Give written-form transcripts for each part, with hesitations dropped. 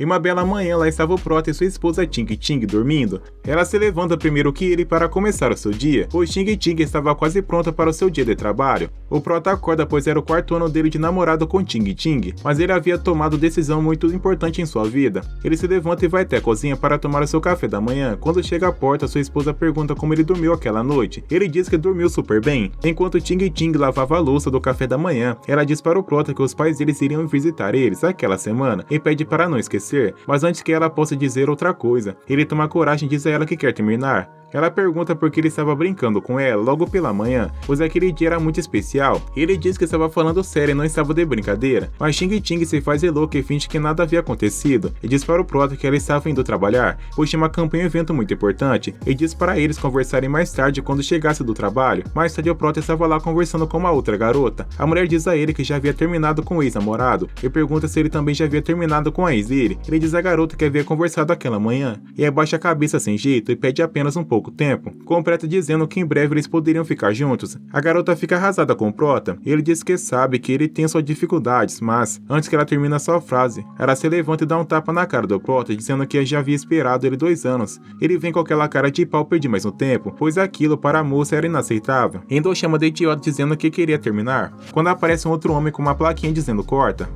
Em uma bela manhã, lá estava o Prota e sua esposa Ting Ting dormindo. Ela se levanta primeiro que ele para começar o seu dia, pois Ting Ting estava quase pronta para o seu dia de trabalho. O Prota acorda pois era o quarto ano dele de namorado com Ting Ting, mas ele havia tomado decisão muito importante em sua vida. Ele se levanta e vai até a cozinha para tomar o seu café da manhã. Quando chega à porta, sua esposa pergunta como ele dormiu aquela noite. Ele diz que dormiu super bem. Enquanto Ting Ting lavava a louça do café da manhã, ela diz para o Prota que os pais deles iriam visitar eles aquela semana e pede para não esquecer, mas antes que ela possa dizer outra coisa, ele toma coragem e diz a ela que quer terminar. Ela pergunta por que ele estava brincando com ela logo pela manhã, pois aquele dia era muito especial. Ele diz que estava falando sério e não estava de brincadeira, mas Ting Ting se faz de louca e finge que nada havia acontecido, e diz para o Prota que ela estava indo trabalhar, pois tinha uma campanha e um evento muito importante, e diz para eles conversarem mais tarde quando chegasse do trabalho. Mais tarde o Prota estava lá conversando com uma outra garota. A mulher diz a ele que já havia terminado com o ex-namorado, e pergunta se ele também já havia terminado com a ex dele. Ele diz à garota que havia conversado aquela manhã, e abaixa a cabeça sem jeito e pede apenas um pouco tempo, completa dizendo que em breve eles poderiam ficar juntos. A garota fica arrasada com o Prota, e ele diz que sabe que ele tem suas dificuldades, mas, antes que ela termine a sua frase, ela se levanta e dá um tapa na cara do Prota, dizendo que já havia esperado ele 2 anos. Ele vem com aquela cara de pau perdi mais um tempo, pois aquilo para a moça era inaceitável. Ainda o chama de idiota dizendo que queria terminar, quando aparece um outro homem com uma plaquinha dizendo corta.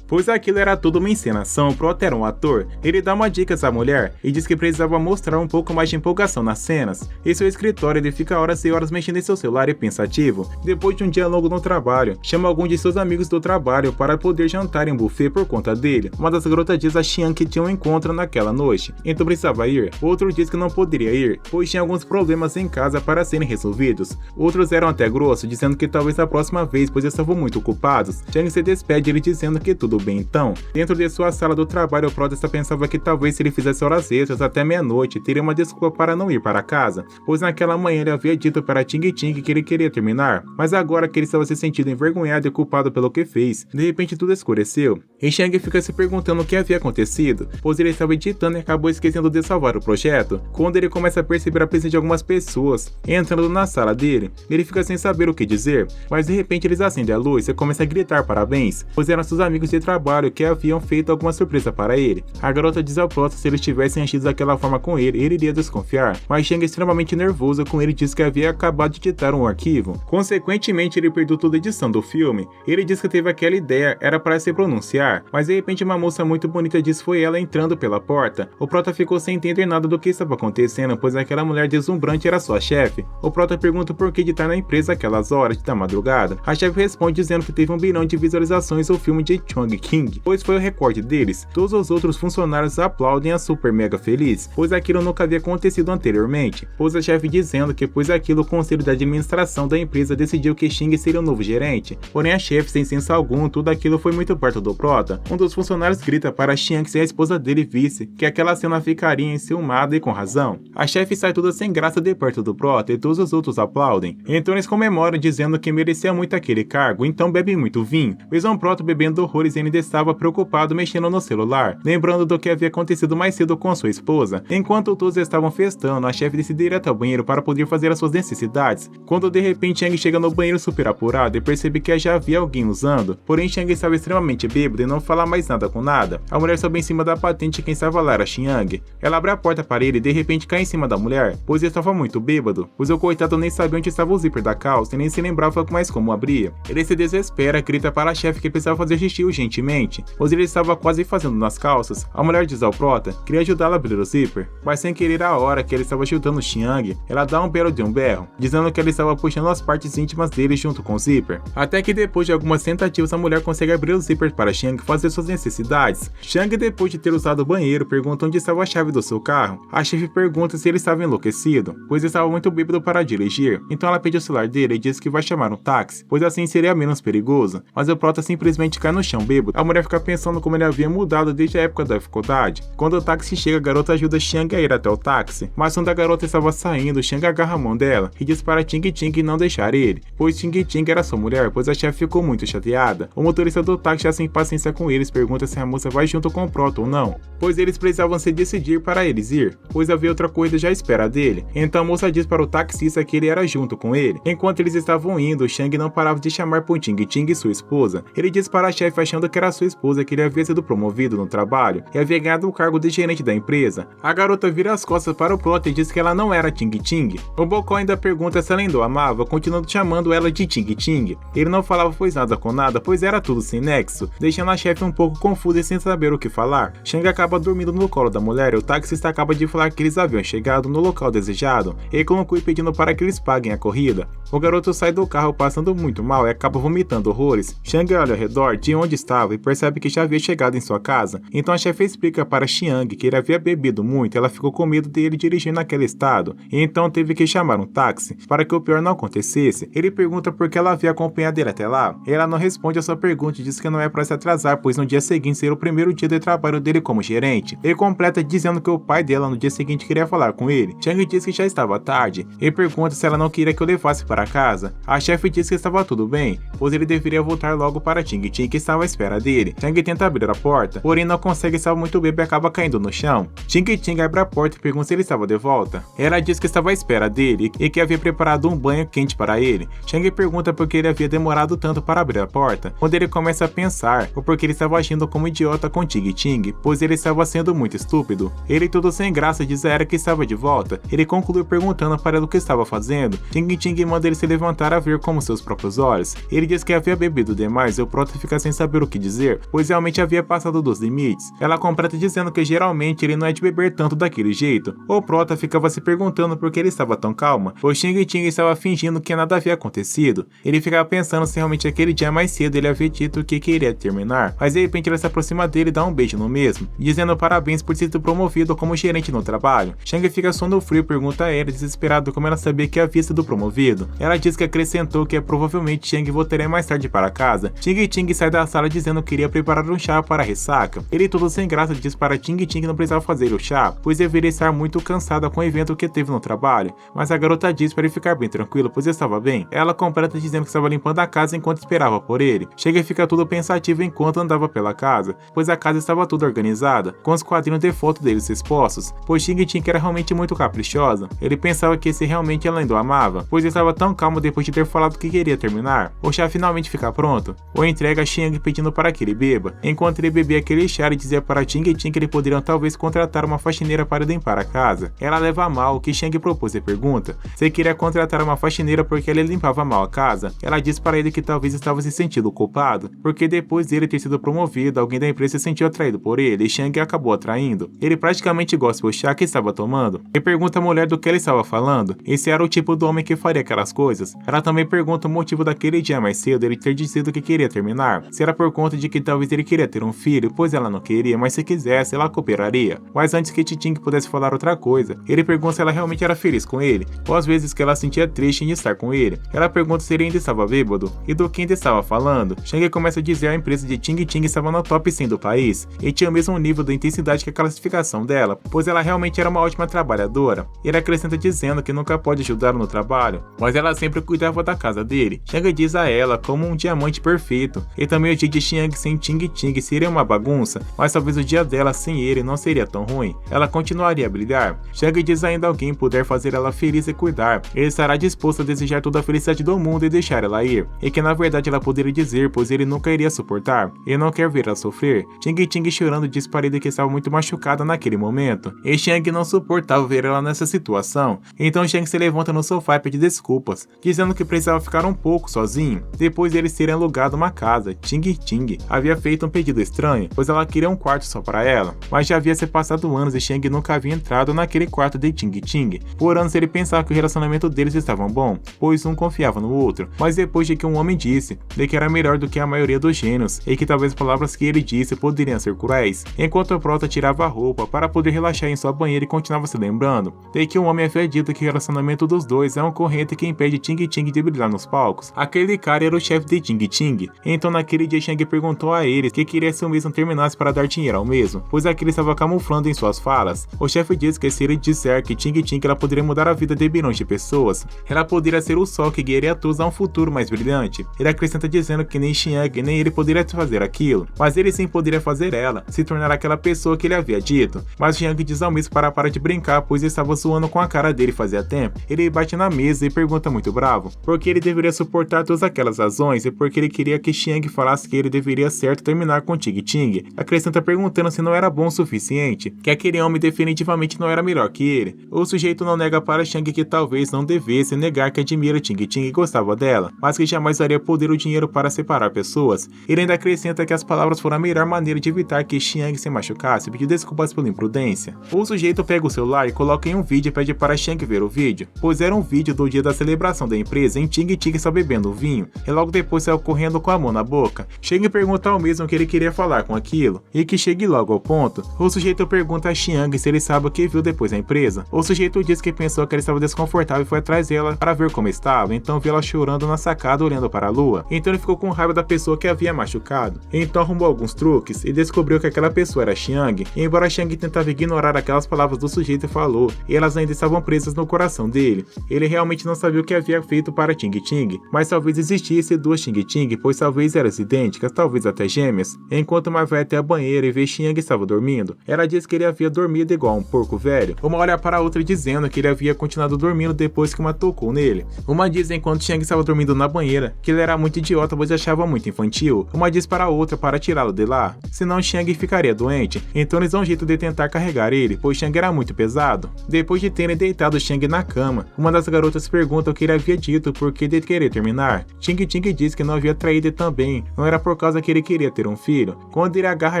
Pois aquilo era tudo uma encenação, o Prota era um ator. Ele dá uma dica a essa mulher e diz que precisava mostrar um pouco mais de empolgação nas cenas. Em seu escritório ele fica horas e horas mexendo em seu celular e pensativo. Depois de um dia longo no trabalho, chama algum de seus amigos do trabalho para poder jantar em um buffet por conta dele. Uma das garotas diz a Xian que tinha um encontro naquela noite, então precisava ir. Outro diz que não poderia ir, pois tinha alguns problemas em casa para serem resolvidos. Outros eram até grossos, dizendo que talvez a próxima vez, pois estavam muito ocupados. Xian se despede ele dizendo que tudo bem então. Dentro de sua sala do trabalho, o Prota pensava que talvez se ele fizesse horas extras até meia-noite, teria uma desculpa para não ir para casa, pois naquela manhã ele havia dito para Ting Ting que ele queria terminar, mas agora que ele estava se sentindo envergonhado e culpado pelo que fez, de repente tudo escureceu, e Xiang fica se perguntando o que havia acontecido, pois ele estava editando e acabou esquecendo de salvar o projeto. Quando ele começa a perceber a presença de algumas pessoas entrando na sala dele, ele fica sem saber o que dizer, mas de repente eles acendem a luz e começam a gritar parabéns, pois eram seus amigos de trabalho que haviam feito alguma surpresa para ele. A garota diz ao Prota se eles tivessem agido daquela forma com ele iria desconfiar, mas Xiang, extremamente nervoso com ele, diz que havia acabado de editar um arquivo. Consequentemente, ele perdeu toda a edição do filme. Ele diz que teve aquela ideia, era para se pronunciar, mas de repente uma moça muito bonita diz que foi ela entrando pela porta. O Prota ficou sem entender nada do que estava acontecendo, pois aquela mulher deslumbrante era sua chefe. O Prota pergunta por que editar na empresa aquelas horas da madrugada. A chefe responde dizendo que teve 1 bilhão de visualizações o filme de Chung King, pois foi o recorde deles. Todos os outros funcionários aplaudem a super mega feliz, pois aquilo nunca havia acontecido anteriormente, pois a chefe dizendo que pois aquilo o conselho da administração da empresa decidiu que Xing seria o novo gerente. Porém a chefe, sem senso algum, tudo aquilo foi muito perto do Prota. Um dos funcionários grita para Xiang se a esposa dele visse que aquela cena ficaria enciumada, e com razão. A chefe sai toda sem graça de perto do Prota e todos os outros aplaudem. Então eles comemoram dizendo que merecia muito aquele cargo, então bebe muito vinho. Mesmo o Prota bebendo horrores, ainda estava preocupado mexendo no celular, lembrando do que havia acontecido mais cedo com sua esposa. Enquanto todos estavam festando, a chefe decidiu ir até o banheiro para poder fazer as suas necessidades, quando de repente Xiang chega no banheiro super apurado e percebe que já havia alguém usando. Porém Xiang estava extremamente bêbado e não fala mais nada com nada. A mulher sobe em cima da patente e quem estava lá era Xiang. Ela abre a porta para ele e de repente cai em cima da mulher, pois ele estava muito bêbado, pois o coitado nem sabia onde estava o zíper da calça e nem se lembrava mais como abria. Ele se desespera, grita para a chefe que precisava fazer xixi urgentemente, pois ele estava quase fazendo nas calças. A mulher diz ao Prota que queria ajudá-la a abrir o zíper, mas sem querer a hora que ele estava chutando Xiang, ela dá um belo de um berro, dizendo que ela estava puxando as partes íntimas dele junto com o zíper. Até que depois de algumas tentativas a mulher consegue abrir o zíper para Xiang fazer suas necessidades. Xiang, depois de ter usado o banheiro, pergunta onde estava a chave do seu carro. A chefe pergunta se ele estava enlouquecido, pois estava muito bêbado para dirigir. Então ela pede o celular dele e diz que vai chamar um táxi, pois assim seria menos perigoso. Mas o Prota simplesmente cai no chão bêbado. A mulher fica pensando como ele havia mudado desde a época da faculdade. Quando o táxi chega, a garota ajuda Xiang a ir até o táxi, mas quando a garota estava saindo, Xiang agarra a mão dela e diz para Ting Ting não deixar ele, pois Ting Ting era sua mulher, pois a chefe ficou muito chateada. O motorista do táxi, já sem paciência com eles, pergunta se a moça vai junto com o Prota ou não, pois eles precisavam se decidir para eles ir, pois havia outra corrida já à espera dele. Então a moça diz para o taxista que ele era junto com ele. Enquanto eles estavam indo, Xiang não parava de chamar por Ting Ting, sua esposa. Ele diz para a chefe achando que era sua esposa que ele havia sido promovido no trabalho e havia ganhado o cargo de gerente da empresa. A garota vira as costas para o prota e diz que ela não era Ting Ting. O Bocó ainda pergunta se ela ainda o amava, continuando chamando ela de Ting Ting. Ele não falava pois nada com nada, pois era tudo sem nexo, deixando a chefe um pouco confusa e sem saber o que falar. Shang acaba dormindo no colo da mulher e o taxista acaba de falar que eles haviam chegado no local desejado e conclui pedindo para que eles paguem a corrida. O garoto sai do carro passando muito mal e acaba vomitando horrores. Shang olha ao redor de onde estava e percebe que já havia chegado em sua casa. Então a chefe explica para Xiang que ele havia bebido muito e ela ficou com medo dele dirigir naquele estado, e então teve que chamar um táxi para que o pior não acontecesse. Ele pergunta por que ela havia acompanhado ele até lá. Ela não responde a sua pergunta e diz que não é para se atrasar, pois no dia seguinte seria o primeiro dia de trabalho dele como gerente. Ele completa dizendo que o pai dela no dia seguinte queria falar com ele. Xiang diz que já estava tarde e pergunta se ela não queria que o levasse para casa. A chefe diz que estava tudo bem, pois ele deveria voltar logo para Ting Ting, que estava à espera dele. Xiang tenta abrir a porta, porém não consegue, estava muito bêbado e acaba caindo no chão. Ting Ting abre a porta e pergunta se ele estava de volta. Ela diz que estava à espera dele e que havia preparado um banho quente para ele. Xiang pergunta por que ele havia demorado tanto para abrir a porta, quando ele começa a pensar o porquê ele estava agindo como idiota com Ting Ting, pois ele estava sendo muito estúpido. Ele, todo sem graça, diz a ela que estava de volta. Ele conclui perguntando para ela o que estava fazendo. Ting Ting manda ele se levantar a ver com seus próprios olhos. Ele diz que havia bebido demais e o prota fica sem saber o que dizer, pois realmente havia passado dos limites. Ela completa dizendo que geralmente ele não é de beber tanto daquele jeito. O prota ficava se perguntando por que ele estava tão calma, pois Ting Ting estava fingindo que nada havia acontecido. Ele ficava pensando se realmente aquele dia mais cedo ele havia dito que queria terminar, mas de repente ela se aproxima dele e dá um beijo no mesmo, dizendo parabéns por ter sido promovido como gerente no trabalho. Shang fica sono frio e pergunta a ela, desesperado, como ela sabia que havia sido promovido. Ela diz que acrescentou que provavelmente Shang voltaria mais tarde para casa. Ting Ting sai da sala dizendo que queria preparar um chá para a ressaca. Ele, todo sem graça, diz para Ting Ting que não precisava fazer o chá, pois deveria estar muito cansada com o evento que teve no trabalho, mas a garota diz para ele ficar bem tranquilo, pois estava bem. Ela completa dizendo que estava limpando a casa enquanto esperava por ele. Chega e fica tudo pensativo enquanto andava pela casa, pois a casa estava toda organizada, com os quadrinhos de foto deles expostos, pois Ting Ting era realmente muito caprichosa. Ele pensava que se realmente ela ainda o amava, pois estava tão calmo depois de ter falado que queria terminar. O chá finalmente fica pronto. O entrega a Xiang pedindo para que ele beba. Enquanto ele bebia aquele chá, ele dizia para Ting Ting que ele poderiam talvez contratar uma faxineira para limpar a casa. Ela leva a mal o que Xiang propôs e pergunta se queria contratar uma faxineira porque ele limpava mal a casa. Ela diz para ele que talvez estava se sentindo culpado, porque depois dele ter sido promovido, alguém da empresa se sentiu atraído por ele e Xiang acabou atraindo. Ele praticamente gosta do chá que estava tomando e pergunta à mulher do que ele estava falando e se era o tipo do homem que faria aquelas coisas. Ela também pergunta o motivo daquele dia mais cedo ele ter dito que queria terminar, se era por conta de que talvez ele queria ter um filho, pois ela não queria, mas se quisesse ela cooperaria. Mas antes que Ting pudesse falar outra coisa, ele pergunta se ela realmente era feliz com ele, ou às vezes que ela sentia triste em estar com ele. Ela pergunta se ele ainda estava bêbado e do que ainda estava falando. Shang começa a dizer a empresa de Ting Ting estava no top 100 do país e tinha o mesmo nível de intensidade que a classificação dela, pois ela realmente era uma ótima trabalhadora. Ele acrescenta dizendo que nunca pode ajudá-lo no trabalho, mas ela sempre cuidava da casa dele. Shang diz a ela como um diamante perfeito, e também o dia de Xiang sem Ting Ting seria uma bagunça, mas talvez o dia dela sem ele não seria tão ruim. Ela continuaria a brilhar. Shang diz ainda alguém puder fazer ela feliz e cuidar, ele estará disposto a desejar toda a felicidade do mundo e deixar ela ir, e que na verdade ela poderia dizer, pois ele nunca iria suportar. Ele não quer ver ela sofrer. Ting Ting chorando diz para ele que estava muito machucada naquele momento, e Xiang não suportava ver ela nessa situação. Então Xiang se levanta no sofá e pede desculpas, dizendo que precisava ficar um pouco sozinho, depois deles terem alugado uma casa. Ting Ting havia feito um pedido estranho, pois ela queria um quarto só para ela, mas já havia se passado anos e Xiang nunca havia entrado naquele quarto de Ting Ting. Por anos ele pensava que o relacionamento deles estava bom, pois um confiava no outro, mas depois de que um homem disse de que era melhor do que a maioria dos gênios, e que talvez as palavras que ele disse poderiam ser cruéis, enquanto o prota tirava a roupa para poder relaxar em sua banheira e continuava se lembrando de que um homem havia dito que o relacionamento dos dois é uma corrente que impede Ting Ting de brilhar nos palcos. Aquele cara era o chefe de Ting Ting. Então naquele dia Xiang perguntou a eles que queria se o mesmo terminasse para dar dinheiro ao mesmo, pois aquele estava camuflando em suas falas. O chefe disse que se ele disser que Ting Ting ela poderia mudar a vida de bilhões de pessoas, ela poderia ser o sol que guiaria a todos a um futuro mais brilhante. Ele acrescenta dizendo que nem Xiang nem ele poderia fazer aquilo, mas ele sim poderia fazer ela se tornar aquela pessoa que ele havia dito. Mas Xiang diz ao mesmo para parar de brincar, pois estava zoando com a cara dele fazia tempo. Ele bate na mesa e pergunta muito bravo porque ele deveria suportar todas aquelas razões e porque ele queria que Xiang falasse que ele deveria deveria certo terminar com Ting Ting. Acrescenta perguntando se não era bom o suficiente, que aquele homem definitivamente não era melhor que ele. O sujeito não nega para Shang que talvez não devesse negar que admira Ting Ting e gostava dela, mas que jamais daria poder ou dinheiro para separar pessoas. Ele ainda acrescenta que as palavras foram a melhor maneira de evitar que Xiang se machucasse e pediu desculpas pela imprudência. O sujeito pega o celular e coloca em um vídeo e pede para Shang ver o vídeo, pois era um vídeo do dia da celebração da empresa em Ting Ting está bebendo vinho, e logo depois saiu correndo com a mão na boca. Shang pergunta ao mesmo que ele queria falar com aquilo, e que chegue logo ao ponto. O sujeito pergunta a Xiang se ele sabe o que viu depois da empresa. O sujeito diz que pensou que ela estava desconfortável e foi atrás dela para ver como estava, então viu ela chorando na sacada olhando para a lua. Então ele ficou com raiva da pessoa que havia machucado. Então arrumou alguns truques e descobriu que aquela pessoa era Xiang, e embora Xiang tentava ignorar aquelas palavras do sujeito falou, e elas ainda estavam presas no coração dele. Ele realmente não sabia o que havia feito para Ting Ting, mas talvez existisse duas Ting Ting, pois talvez eram idênticas, talvez até gêmeas. Enquanto uma vai até a banheira e vê Xiang estava dormindo, ela diz que ele havia dormido igual um porco velho. Uma olha para a outra dizendo que ele havia continuado dormindo depois que uma tocou nele. Uma diz enquanto Xiang estava dormindo na banheira que ele era muito idiota, pois achava muito infantil. Uma diz para a outra para tirá-lo de lá, senão Xiang ficaria doente. Então eles dão um jeito de tentar carregar ele, pois Xiang era muito pesado. Depois de terem deitado Xiang na cama, uma das garotas pergunta o que ele havia dito por que de querer terminar. Ting Ting diz que não havia traído também, não era por causa que ele queria ter um filho. Quando ele agarra a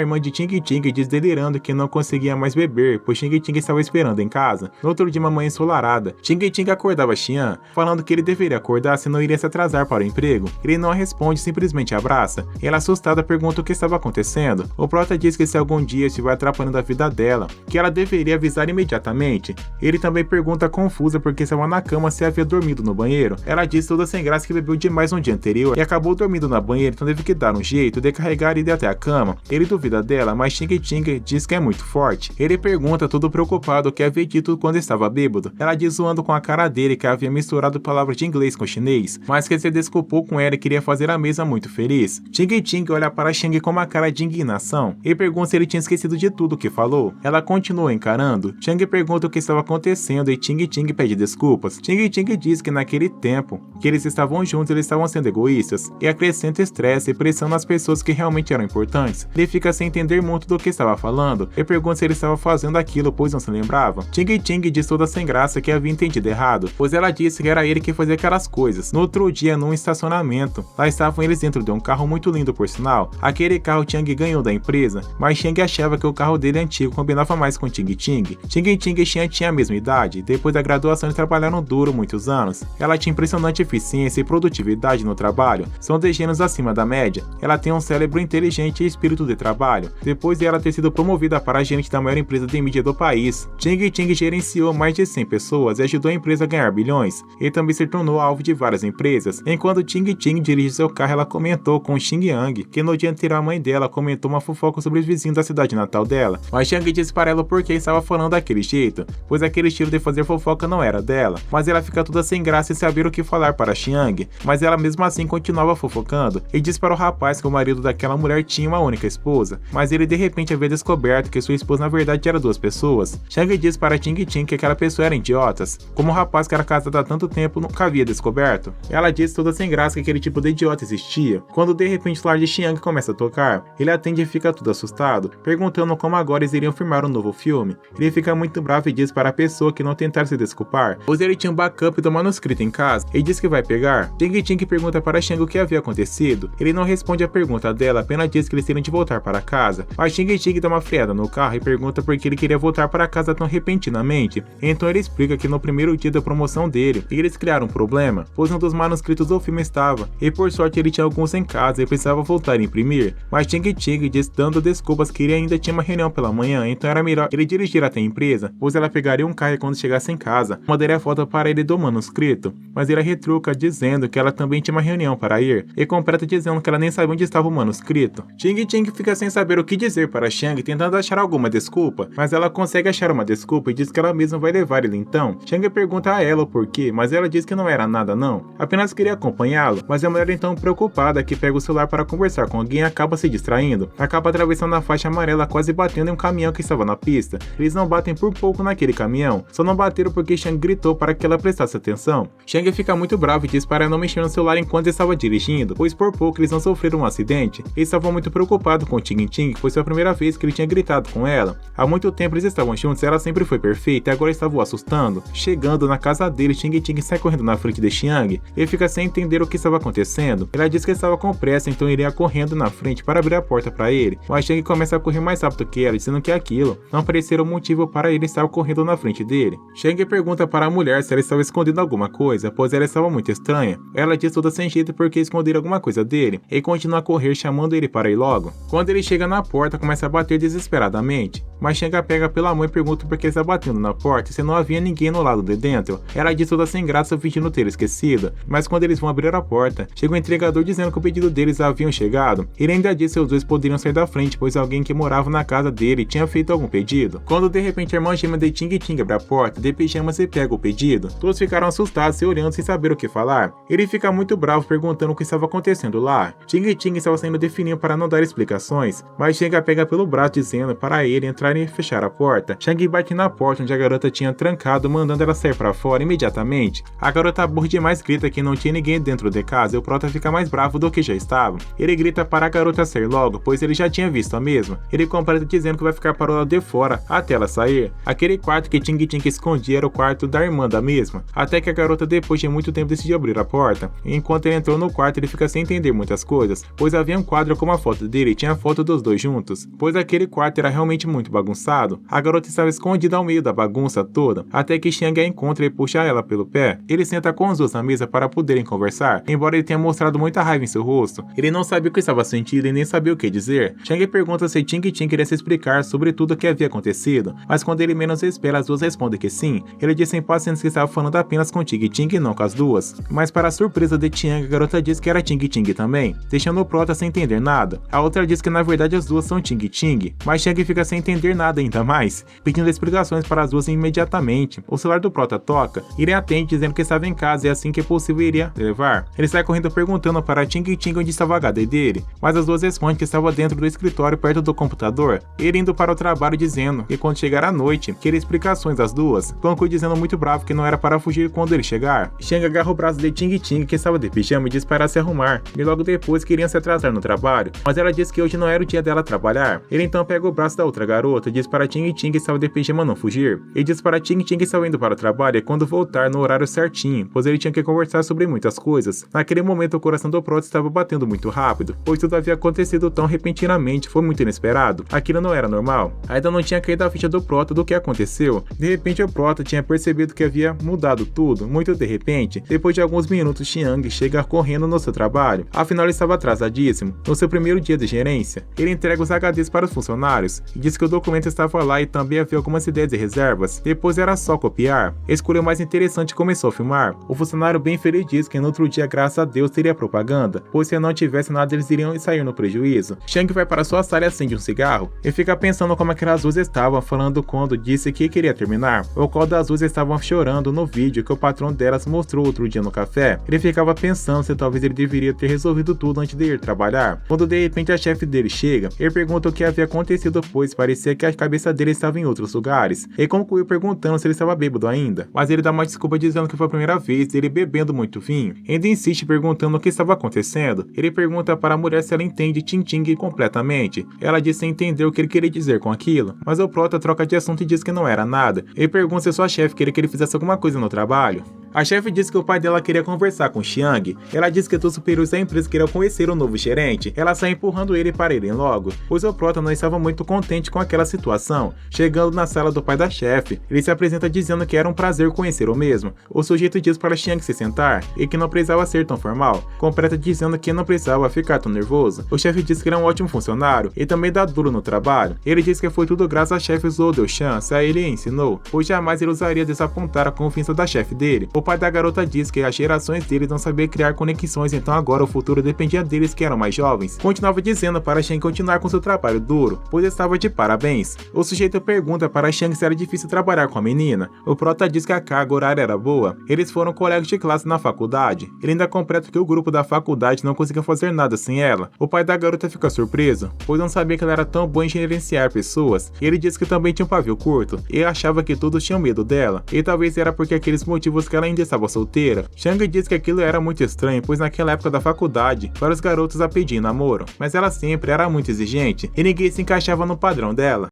irmã de Ting Ting, diz delirando que não conseguia mais beber, pois Ting Ting estava esperando em casa. No outro dia, uma manhã ensolarada, Ting Ting acordava Xian, falando que ele deveria acordar senão iria se atrasar para o emprego. Ele não responde, simplesmente abraça. Ela assustada pergunta o que estava acontecendo. O prota diz que se algum dia estiver atrapalhando a vida dela, que ela deveria avisar imediatamente. Ele também pergunta confusa porque estava na cama se havia dormido no banheiro. Ela diz toda sem graça que bebeu demais no dia anterior e acabou dormindo na banheira, então teve que dar um jeito de carregar e ir até a cama. Ele duvida dela, mas Ting Ting diz que é muito forte. Ele pergunta todo preocupado o que havia dito quando estava bêbado. Ela diz zoando com a cara dele que havia misturado palavras de inglês com chinês, mas que se desculpou com ela e queria fazer a mesa muito feliz. Ting Ting olha para Xiang com uma cara de indignação e pergunta se ele tinha esquecido de tudo o que falou. Ela continua encarando. Xiang pergunta o que estava acontecendo e Ting Ting pede desculpas. Ting Ting diz que naquele tempo que eles estavam juntos, eles estavam sendo egoístas, e acrescenta estresse e pressão nas pessoas que realmente eram importantes. Ele fica sem entender muito do que estava falando e pergunta se ele estava fazendo aquilo, pois não se lembrava. Ting Ting diz toda sem graça que havia entendido errado, pois ela disse que era ele que fazia aquelas coisas. No outro dia, num estacionamento, lá estavam eles dentro de um carro muito lindo por sinal. Aquele carro Xiang ganhou da empresa, mas Xiang achava que o carro dele antigo combinava mais com Ting Ting. Ting Ting e Xiang tinham a mesma idade, depois da graduação eles trabalharam duro muitos anos. Ela tinha impressionante eficiência e produtividade no trabalho, são 10 anos acima da média. Ela tem um cérebro inteligente e espírito de trabalho, depois de ela ter sido promovida para gerente da maior empresa de mídia do país. Ting Ting gerenciou mais de 100 pessoas e ajudou a empresa a ganhar bilhões. Ele também se tornou alvo de várias empresas. Enquanto Ting Ting dirige seu carro, ela comentou com Xing Yang que no dia anterior a mãe dela comentou uma fofoca sobre os vizinhos da cidade natal dela, mas Xiang disse para ela por que estava falando daquele jeito, pois aquele estilo de fazer fofoca não era dela. Mas ela fica toda sem graça e saber o que falar para Xiang, mas ela mesmo assim continuava fofocando e diz para o rapaz que o marido daquela mulher tinha uma única esposa, mas ele de repente havia descoberto que sua esposa na verdade era duas pessoas. Xiang diz para Ting Ting que aquela pessoa era idiotas, como o rapaz que era casado há tanto tempo nunca havia descoberto. Ela diz toda sem graça que aquele tipo de idiota existia, quando de repente o celular de Xiang começa a tocar. Ele atende e fica todo assustado, perguntando como agora eles iriam filmar um novo filme. Ele fica muito bravo e diz para a pessoa que não tentar se desculpar, pois ele tinha um backup do manuscrito em casa e diz que vai pegar. Ting Ting pergunta para Xiang o que havia acontecido. Ele não responde a pergunta dela, apenas diz que eles teriam de voltar para casa. Mas Ting Ting dá uma freada no carro e pergunta por que ele queria voltar para casa tão repentinamente. Então ele explica que no primeiro dia da promoção dele, eles criaram um problema, pois um dos manuscritos do filme estava, e por sorte ele tinha alguns em casa e precisava voltar a imprimir. Mas Ting Ting diz dando desculpas que ele ainda tinha uma reunião pela manhã, então era melhor ele dirigir até a empresa, pois ela pegaria um carro e quando chegasse em casa, mandaria foto para ele do manuscrito. Mas ele retruca dizendo que ela também tinha uma reunião para ir, e completa dizendo que ela nem sabia onde estava o manuscrito. Ting Ting fica sem saber o que dizer para Xiang, tentando achar alguma desculpa, mas ela consegue achar uma desculpa e diz que ela mesma vai levar ele então. Xiang pergunta a ela o porquê, mas ela diz que não era nada não, apenas queria acompanhá-lo, mas a mulher então preocupada que pega o celular para conversar com alguém acaba se distraindo, acaba atravessando a faixa amarela quase batendo em um caminhão que estava na pista. Eles não batem por pouco naquele caminhão, só não bateram porque Xiang gritou para que ela prestasse atenção. Xiang fica muito bravo e diz para não mexer no celular enquanto estava dirigindo, pois por pouco eles não sofreram um um acidente. Ele estava muito preocupado com Ting Ting, pois foi a primeira vez que ele tinha gritado com ela. Há muito tempo eles estavam juntos, ela sempre foi perfeita e agora estava o assustando. Chegando na casa dele, Ting Ting sai correndo na frente de Xiang. Ele fica sem entender o que estava acontecendo. Ela diz que estava com pressa, então iria correndo na frente para abrir a porta para ele. Mas Xiang começa a correr mais rápido que ela, dizendo que aquilo não parecia um motivo para ele estar correndo na frente dele. Xiang pergunta para a mulher se ela estava escondendo alguma coisa, pois ela estava muito estranha. Ela diz toda sem jeito porque esconder alguma coisa dele e continua a correr chamando ele para ir logo. Quando ele chega na porta, começa a bater desesperadamente. Mas Xiang pega pela mão e pergunta por que ele está batendo na porta se não havia ninguém no lado de dentro. Ela diz toda sem graça fingindo ter esquecido, mas quando eles vão abrir a porta, chega o entregador dizendo que o pedido deles haviam chegado. Ele ainda diz que os dois poderiam sair da frente, pois alguém que morava na casa dele tinha feito algum pedido. Quando de repente a irmã gêmea de Ting Ting abre a porta de pijamas e pega o pedido. Todos ficaram assustados e olhando sem saber o que falar. Ele fica muito bravo perguntando o que estava acontecendo lá. Ting Ting estava saindo de fininho para não dar explicações, mas Xiang a pega pelo braço dizendo para ele entrar e fechar a porta. Xiang bate na porta onde a garota tinha trancado, mandando ela sair para fora imediatamente. A garota burra demais grita que não tinha ninguém dentro de casa e o Prota fica mais bravo do que já estava. Ele grita para a garota sair logo, pois ele já tinha visto a mesma. Ele completa dizendo que vai ficar para o lado de fora até ela sair. Aquele quarto que Ting Ting escondia era o quarto da irmã da mesma, até que a garota depois de muito tempo decidiu abrir a porta. Enquanto ele entrou no quarto, ele fica sem entender muitas coisas, pois havia um quadro com uma foto dele e tinha a foto dos dois juntos, pois aquele quarto era realmente muito bagunçado. A garota estava escondida ao meio da bagunça toda, até que Xiang a encontra e puxa ela pelo pé. Ele senta com os dois na mesa para poderem conversar, embora ele tenha mostrado muita raiva em seu rosto. Ele não sabia o que estava sentindo e nem sabia o que dizer. Xiang pergunta se Ting Ting queria se explicar sobre tudo o que havia acontecido, mas quando ele menos espera, as duas respondem que sim. Ele diz impaciente que estava falando apenas com Ting Ting e não com as duas. Mas para a surpresa de Xiang, a garota diz que era Ting Ting também, deixando o Prota sem entender nada. A outra diz que na verdade as duas são Ting Ting, mas Xiang fica sem entender nada ainda mais, pedindo explicações para as duas imediatamente. O celular do Prota toca, ele atende dizendo que estava em casa e assim que possível iria levar. Ele sai correndo perguntando para Ting Ting onde estava o HD dele, mas as duas respondem que estava dentro do escritório perto do computador. Ele indo para o trabalho dizendo que quando chegar a noite, queria explicações das duas. Conclui dizendo muito bravo que não era para fugir quando ele chegar. Xiang agarra o braço de Ting Ting que estava de pijama e diz para se arrumar, e logo depois queriam se atrasar no trabalho, mas ela diz que hoje não era o dia dela trabalhar. Ele então pega o braço da outra garota e diz para Ting Ting que estava de pijama não fugir. Ele diz para Ting Ting que estava indo para o trabalho e quando voltar no horário certinho, pois ele tinha que conversar sobre muitas coisas. Naquele momento o coração do Prota estava batendo muito rápido, pois tudo havia acontecido tão repentinamente, foi muito inesperado. Aquilo não era normal. Ainda não tinha caído a ficha do Prota do que aconteceu. De repente o Prota tinha percebido que havia mudado tudo, muito de repente. Depois de alguns minutos, Xiang chega correndo no seu trabalho. Afinal ele estava atrasadíssimo. No seu primeiro dia de gerência, ele entrega os HDs para os funcionários e diz que o documento estava lá e também havia algumas ideias e reservas. Depois era só copiar. Escolheu o mais interessante e começou a filmar. O funcionário bem feliz diz que no outro dia, graças a Deus, teria propaganda, pois se não tivesse nada eles iriam sair no prejuízo. Xiang vai para sua sala e acende um cigarro e fica pensando como aquelas duas estavam falando quando disse que queria terminar, ou qual das duas estavam chorando no vídeo que o patrão delas mostrou outro dia no café. Ele ficava pensando se talvez ele deveria ter resolvido tudo antes de ir trabalhar. Quando de repente a chefe dele chega, ele pergunta o que havia acontecido, pois parecia que a cabeça dele estava em outros lugares. Ele concluiu perguntando se ele estava bêbado ainda, mas ele dá uma desculpa dizendo que foi a primeira vez dele bebendo muito vinho. Ainda insiste perguntando o que estava acontecendo. Ele pergunta para a mulher se ela entende Ting Ting completamente. Ela diz sem entender o que ele queria dizer com aquilo, mas o Prota troca de assunto e diz que não era nada. Ele pergunta se sua chefe queria que ele fizesse alguma coisa no trabalho. A chefe diz que o pai dela queria conversar com Xiang. Ela diz que os superiores da empresa queriam conhecer o novo gerente. Ela sai empurrando ele para irem logo, pois o Prota não estava muito contente com aquela situação. Chegando na sala do pai da chefe, ele se apresenta dizendo que era um prazer conhecer o mesmo. O sujeito diz para Xiang se sentar e que não precisava ser tão formal. Completa dizendo que não precisava ficar tão nervoso. O chefe diz que ele é um ótimo funcionário e também dá duro no trabalho. Ele diz que foi tudo graças à chefe Zhou Deushan, se a ele ensinou, pois jamais ele usaria desapontar a confiança da chefe dele. O pai da garota diz que as gerações dele não sabiam criar conexões, então agora o futuro dependia deles que eram mais jovens. Continuava dizendo para Xiang continuar com seu trabalho duro, pois estava de parabéns. O sujeito pergunta para Xiang se era difícil trabalhar com a menina. O Prota diz que a carga horária era boa. Eles foram colegas de classe na faculdade. Ele ainda completa que o grupo da faculdade não conseguia fazer nada sem ela. O pai da garota fica surpreso, pois não sabia que ela era tão boa em gerenciar pessoas. Ele diz que também tinha um pavio curto e achava que todos tinham medo dela. E talvez era porque aqueles motivos que ela ainda estava solteira. Chang diz que aquilo era muito estranho, pois naquela época da faculdade, vários garotos a pediam namoro, mas ela sempre era muito exigente e ninguém se encaixava no padrão dela.